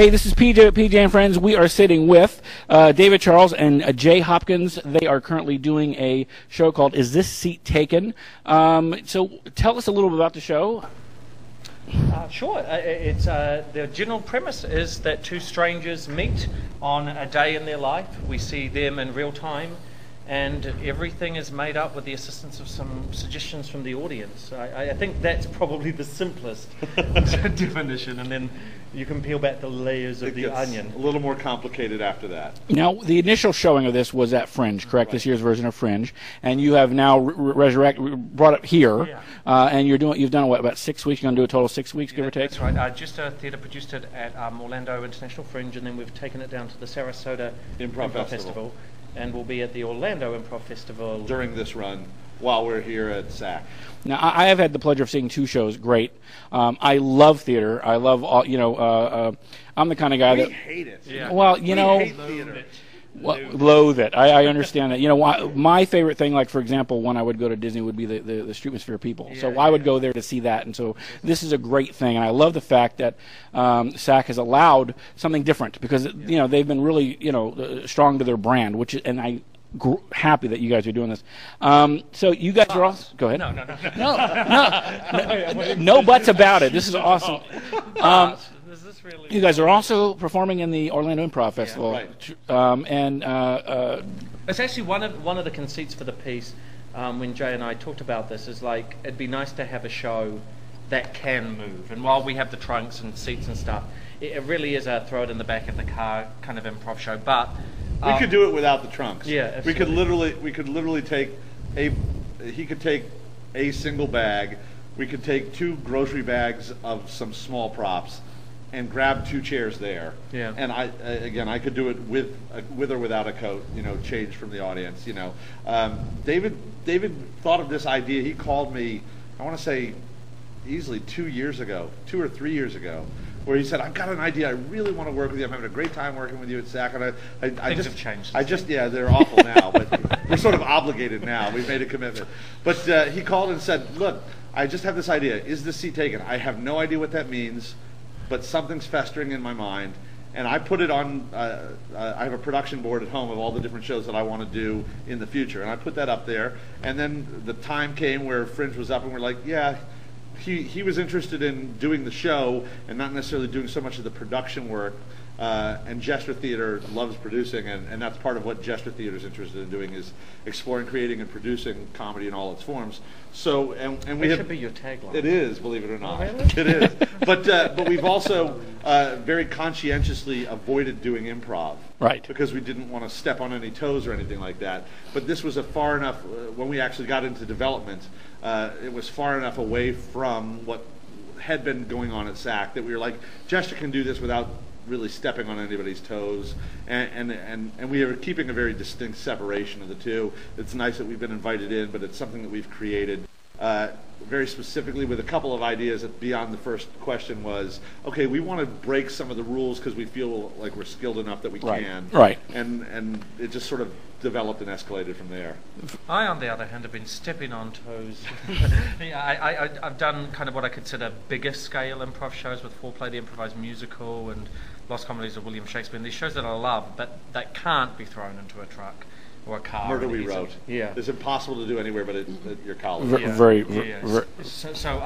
Hey, this is PJ and Friends. We are sitting with David, Charles, and Jay Hopkins. They are currently doing a show called Is This Seat Taken? So tell us a little bit about the show. Sure. It's the general premise is that two strangers meet on a day in their life. We see them in real time, and everything is made up with the assistance of some suggestions from the audience. I think that's probably the simplest definition, and then you can peel back the layers of the onion. A little more complicated after that. Now, the initial showing of this was at Fringe, correct? Right. This year's version of Fringe, and you have now brought it here, and you've done what, about 6 weeks? You're going to do a total of 6 weeks, give or take. That's right. Jester Theatre produced it at Orlando International Fringe, and then we've taken it down to the Sarasota Improv Festival, and we'll be at the Orlando Improv Festival during this run while we're here at SAC. Now, I have had the pleasure of seeing two shows. Great. I love theater. I love all. I'm the kind of guy we hate it. Yeah. Well, we hate theater. Loathe it. I understand that. My favorite thing, like for example, when I would go to Disney, would be the Streetmosphere people. So I would go there to see that, and so this is a great thing. And I love the fact that SAC has allowed something different because they've been really strong to their brand, and I. Happy that you guys are doing this. So you guys are also... Go ahead. No buts about it. This is awesome. You guys are also performing in the Orlando Improv Festival. Right. It's actually one of the conceits for the piece when Jay and I talked about this is like it'd be nice to have a show that can move. And while we have the trunks and seats and stuff, it really is a throw it in the back of the car kind of improv show. But we could do it without the trunks. Yeah, absolutely. We could literally take he could take a single bag. We could take 2 grocery bags of some small props and grab 2 chairs there. Yeah. And I could do it with or without a coat, change from the audience, David thought of this idea. He called me, I want to say easily 2 or 3 years ago, where he said, I've got an idea. I really want to work with you. I'm having a great time working with you at SAC. And Things have changed. They're awful now, but we're sort of obligated now. We've made a commitment. But he called and said, look, I just have this idea. Is this seat taken? I have no idea what that means, but something's festering in my mind. And I put it on, I have a production board at home of all the different shows that I want to do in the future. And I put that up there. And then the time came where Fringe was up and we're like, yeah, he was interested in doing the show and not necessarily doing so much of the production work. And Jester Theatre loves producing, and that's part of what Jester Theatre is interested in doing, is exploring, creating, and producing comedy in all its forms. So, and we should be your tagline. It is, believe it or not. Oh, really? It is. But we've also very conscientiously avoided doing improv. Right. Because we didn't want to step on any toes or anything like that. But this was a far enough, when we actually got into development, it was far enough away from what had been going on at SAC that we were like, Jester can do this without really stepping on anybody's toes, and we are keeping a very distinct separation of the two. It's nice that we've been invited in, but it's something that we've created very specifically with a couple of ideas that beyond the first question was, okay, we want to break some of the rules because we feel like we're skilled enough that we can. Right. And it just sort of developed and escalated from there. I, on the other hand, have been stepping on toes. I've done kind of what I consider bigger scale improv shows with Foreplay, the improvised musical, and Lost Comedies of William Shakespeare. And these shows that I love, but that can't be thrown into a truck or a car. Murder We Wrote. Yeah. It's impossible to do anywhere but at your college. So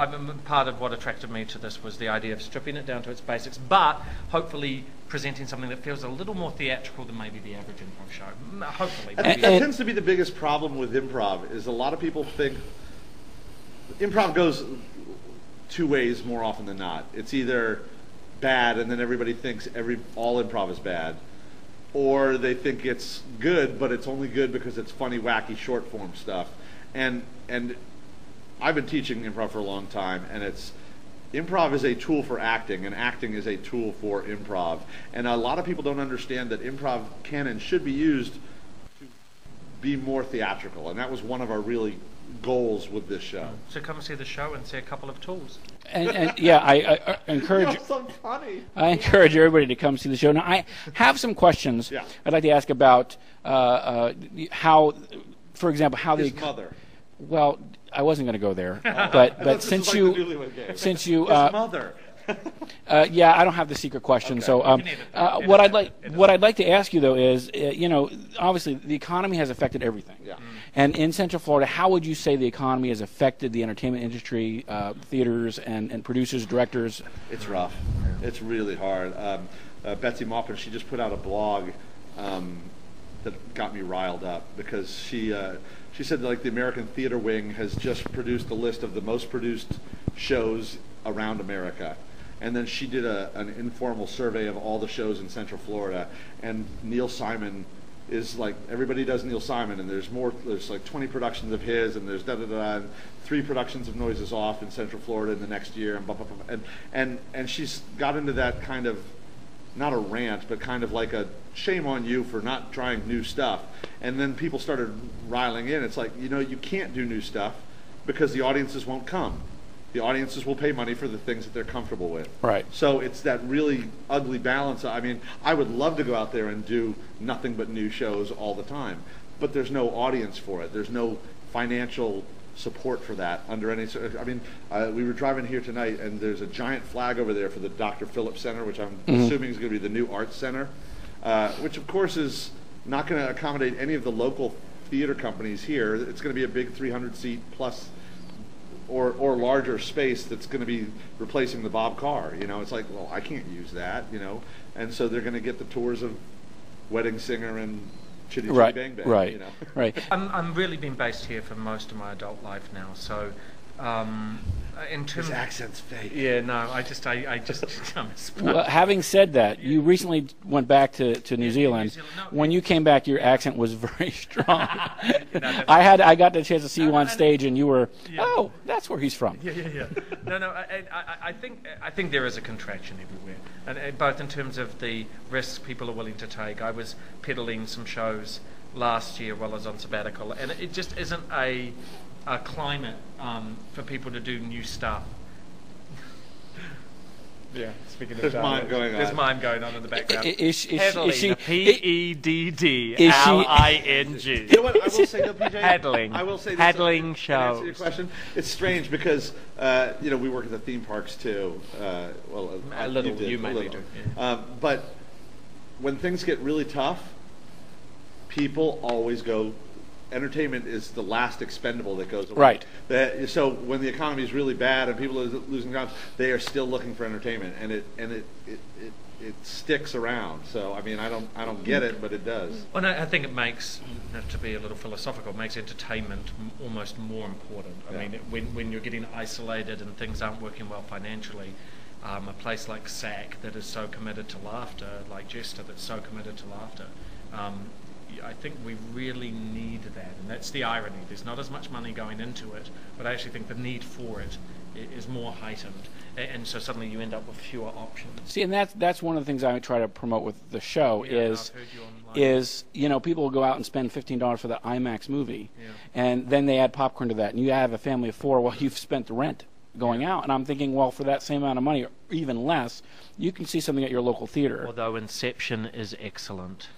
part of what attracted me to this was the idea of stripping it down to its basics, but hopefully presenting something that feels a little more theatrical than maybe the average improv show. Hopefully. That tends to be the biggest problem with improv, is a lot of people think improv goes 2 ways more often than not. It's either bad and then everybody thinks all improv is bad, or they think it's good but it's only good because it's funny, wacky, short form stuff. And I've been teaching improv for a long time, and improv is a tool for acting, and acting is a tool for improv. And a lot of people don't understand that improv can and should be used to be more theatrical, and that was one of our really goals with this show. So come see the show and see a couple of tools. And I encourage. So funny. I encourage everybody to come see the show. Now, I have some questions. Yeah. I'd like to ask about how, for example, how his they. mother. Well, I wasn't going to go there, but since you his mother. Yeah, I don't have the secret question. Okay. So, what I'd like to ask you though is, obviously the economy has affected everything. Yeah. And in Central Florida, how would you say the economy has affected the entertainment industry, theaters, and producers, directors? It's rough. It's really hard. Betsy Maupin, she just put out a blog that got me riled up because she said like the American Theater Wing has just produced a list of the most produced shows around America. And then she did an informal survey of all the shows in Central Florida, and Neil Simon is like, everybody does Neil Simon, and there's like 20 productions of his, and there's and 3 productions of Noises Off in Central Florida in the next year, and blah, blah, blah. And she's got into that kind of, not a rant, but kind of like a shame on you for not trying new stuff. And then people started riling in. It's like, you can't do new stuff because the audiences won't come. The audiences will pay money for the things that they're comfortable with. Right. So it's that really ugly balance. I mean, I would love to go out there and do nothing but new shows all the time, but there's no audience for it. There's no financial support for that under any. I mean, we were driving here tonight, and there's a giant flag over there for the Dr. Phillips Center, which I'm assuming is going to be the new arts center, which of course is not going to accommodate any of the local theater companies here. It's going to be a big 300-seat plus or larger space that's going to be replacing the Bob Carr. It's like, well, I can't use that, and so they're going to get the tours of Wedding Singer and Chitty Chitty Bang Bang. Right. Right. I'm really been based here for most of my adult life now, so in terms His accent's fake. Yeah, no, I just Well, having said that, you recently went back to New Zealand. When you came back, your accent was very strong. I got the chance to see you on stage, and you were, oh, that's where he's from. Yeah. No. I think there is a contraction everywhere, and both in terms of the risks people are willing to take. I was peddling some shows last year while I was on sabbatical, and it just isn't a climate for people to do new stuff. Yeah, speaking of There's mime going on. There's mime going on in the background. Is she Peddling. You know what? I will say though, PJ. Peddling. I will say this. Peddling To answer your shows. question, it's strange because we work at the theme parks too. Well, A little. You mainly do. Yeah. But when things get really tough, people always go. Entertainment is the last expendable that goes away. Right. So when the economy is really bad and people are losing jobs, they are still looking for entertainment, and it sticks around. So I mean, I don't get it, but it does. Well, no, I think it makes, to be a little philosophical, it makes entertainment almost more important. I mean, when you're getting isolated and things aren't working well financially, a place like SAC that is so committed to laughter, like Jester that's so committed to laughter. I think we really need that, and that's the irony. There's not as much money going into it, but I actually think the need for it is more heightened, and so suddenly you end up with fewer options. See, and that's one of the things I try to promote with the show is people will go out and spend $15 for the IMAX movie, and then they add popcorn to that, and you have a family of 4. Well, you've spent the rent going out, and I'm thinking, well, for that same amount of money or even less, you can see something at your local theater. Although Inception is excellent.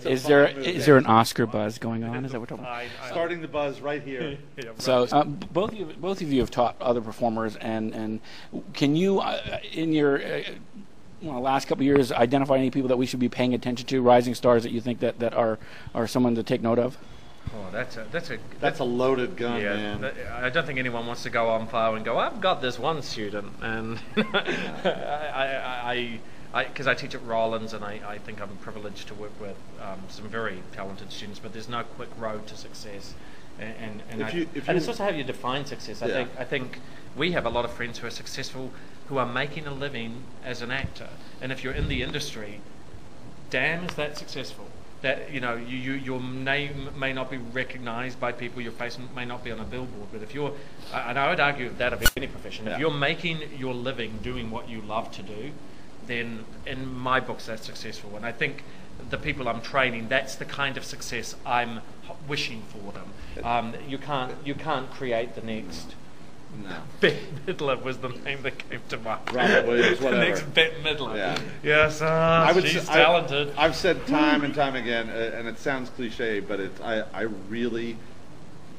Is there an Oscar buzz going on? Is that what we're talking about? Starting the buzz right here. So both of you have taught other performers, and can you, in your last couple of years, identify any people that we should be paying attention to, rising stars that you think that are someone to take note of? Oh, that's a loaded gun, man. I don't think anyone wants to go on file and go, I've got this one student, and because I teach at Rollins, and I think I'm privileged to work with some very talented students, but there's no quick road to success. And it's also how you define success. I think we have a lot of friends who are successful, who are making a living as an actor. And if you're in the industry, damn, is that successful? That your name may not be recognized by people, your face may not be on a billboard, but if you're, and I would argue that of any profession, if you're making your living doing what you love to do, then in my books that's successful. And I think the people I'm training, that's the kind of success I'm wishing for them. You can't create the next. No. Bette Midler was the name that came to mind. Robert Williams, whatever. The next Bette Midler. Yeah. Yes, she's talented. I've said time and time again, and it sounds cliche, but I really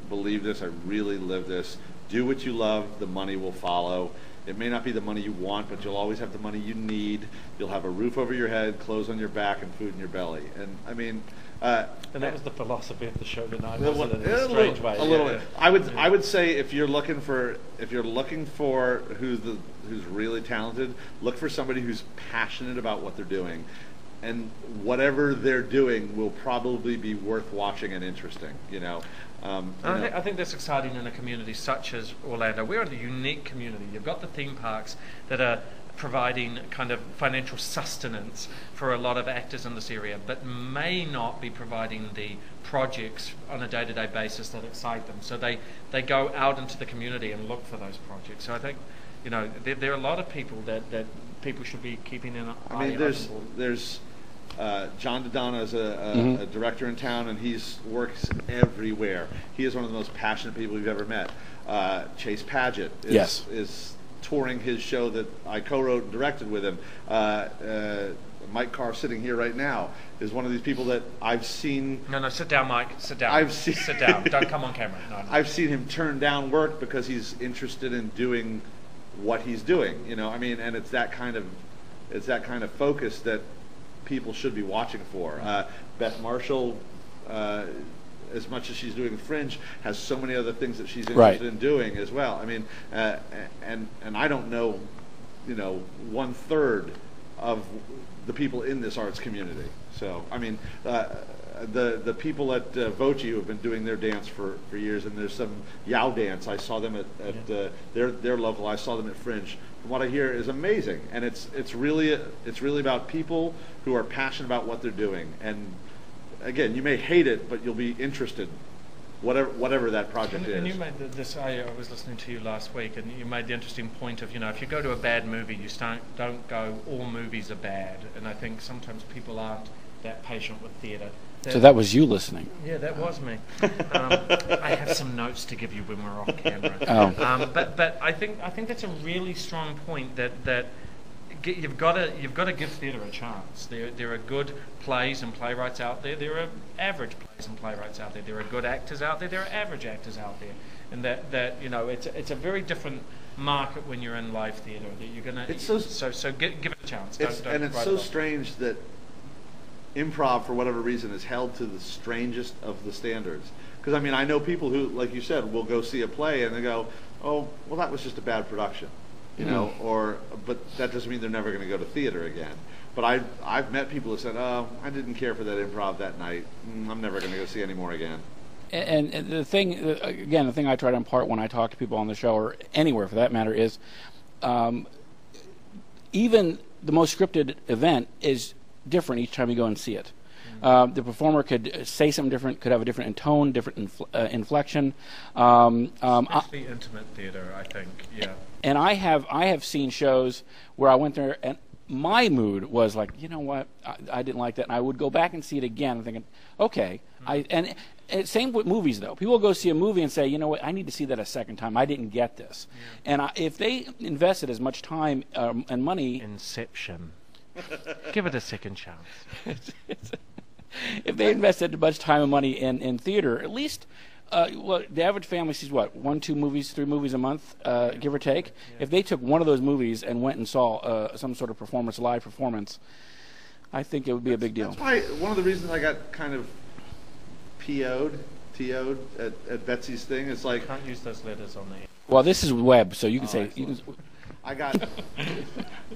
believe this. I really live this. Do what you love, the money will follow. It may not be the money you want, but you'll always have the money you need. You'll have a roof over your head, clothes on your back, and food in your belly. And I mean, and that was the philosophy of the show tonight, wasn't it? In a strange way. A little bit. I would say if you're looking for who's really talented, look for somebody who's passionate about what they're doing, and whatever they're doing will probably be worth watching and interesting. I think that's exciting in a community such as Orlando. We're in a unique community. You've got the theme parks that are providing kind of financial sustenance for a lot of actors in this area, but may not be providing the projects on a day-to-day basis that excite them. So they go out into the community and look for those projects. So I think, there are a lot of people that people should be keeping an eye on. I mean, there's John Dodonna is a director in town, and he works everywhere. He is one of the most passionate people we've ever met. Chase Padgett is touring his show that I co-wrote and directed with him. Mike Carr, sitting here right now, is one of these people that I've seen. No, sit down, Mike. Sit down. Sit down. Don't come on camera. No. I've seen him turn down work because he's interested in doing what he's doing. And it's that kind of focus that people should be watching for. Beth Marshall, as much as she's doing Fringe, has so many other things that she's interested in doing as well. I mean, and I don't know, 1/3 of the people in this arts community. So I mean, the people at Voci who have been doing their dance for years, and there's some Yow dance. I saw them at their local. I saw them at Fringe. From what I hear is amazing, and it's really about people who are passionate about what they're doing. And again, you may hate it, but you'll be interested, whatever that project is. And you made this. I was listening to you last week, and you made the interesting point of, if you go to a bad movie, you don't go, all movies are bad. And I think sometimes people aren't that patient with theatre. So that was you listening. Yeah, that was me. I have some notes to give you when we're off camera. But I think that's a really strong point that you've got to give theatre a chance. There are good plays and playwrights out there. There are average plays and playwrights out there. There are good actors out there. There are average actors out there. And that it's a very different market when you're in live theatre. That you're gonna so give it a chance. It's so strange that improv, for whatever reason, is held to the strangest of the standards. Because I mean, I know people who, like you said, will go see a play and they go, "Oh, well, that was just a bad production," but that doesn't mean they're never going to go to theater again. But I've met people who said, "Oh, I didn't care for that improv that night. I'm never going to go see any more again." And the thing I try to impart when I talk to people on the show, or anywhere for that matter, is even the most scripted event is different each time you go and see it. The performer could say something different, could have a different tone, different inflection. Especially intimate theater, I think. Yeah. And I have seen shows where I went there and my mood was like, you know what, I didn't like that, and I would go back and see it again, thinking, okay. And same with movies though. People go see a movie and say, you know what, I need to see that a second time. I didn't get this. Yeah. And if they invested as much time and money. Inception. Give it a second chance. If they invested as much time and money in theater, at least, the average family sees what, 1, 2 movies, 3 movies a month, give or take. Yeah. If they took one of those movies and went and saw some sort of live performance, I think it would be a big deal. That's why one of the reasons I got kind of TO'd at Betsy's thing is like, can't use those letters on there. Well, this is web, so you can say. I got.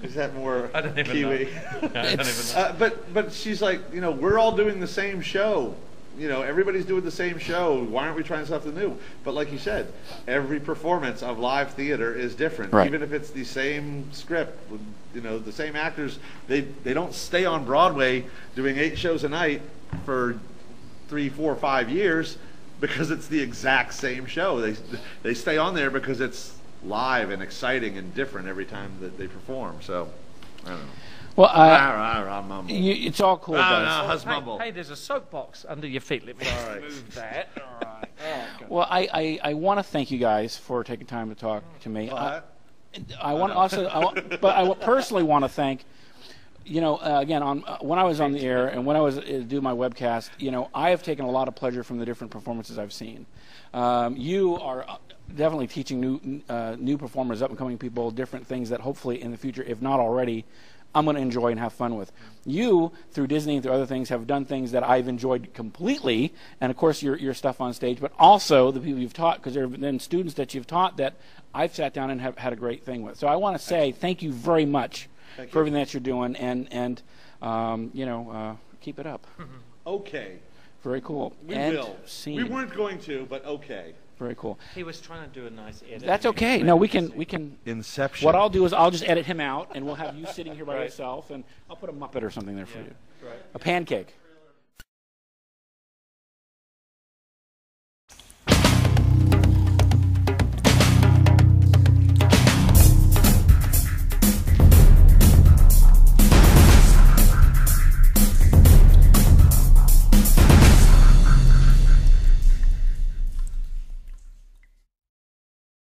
Is that more I don't even Kiwi? Know. I don't even know. But she's like, we're all doing the same show. Everybody's doing the same show. Why aren't we trying something new? But like you said, every performance of live theater is different. Right. Even if it's the same script, the same actors, they don't stay on Broadway doing 8 shows a night for 3, 4, 5 years because it's the exact same show. They stay on there because it's live and exciting and different every time that they perform. So, I don't know. Well, it's all cool, guys. Hey, there's a soapbox under your feet. Let me move that. All right. Oh, well, I want to thank you guys for taking time to talk to me. I personally want to thank Again, when I was on the air and when I was do my webcast, I have taken a lot of pleasure from the different performances I've seen. You are definitely teaching new performers, up and coming people, different things that hopefully in the future, if not already, I'm going to enjoy and have fun with. You, through Disney and through other things, have done things that I've enjoyed completely, and of course your stuff on stage, but also the people you've taught, because there have been students that you've taught that I've sat down and have had a great thing with. So I want to say thank you very much for everything that you're doing, and keep it up. Okay. Very cool. We will. We weren't going to, but okay. Very cool. He was trying to do a nice edit. That's okay. No, we can. Inception. What I'll do is I'll just edit him out, and we'll have you sitting here by yourself, and I'll put a Muppet or something there for you. Right. A pancake.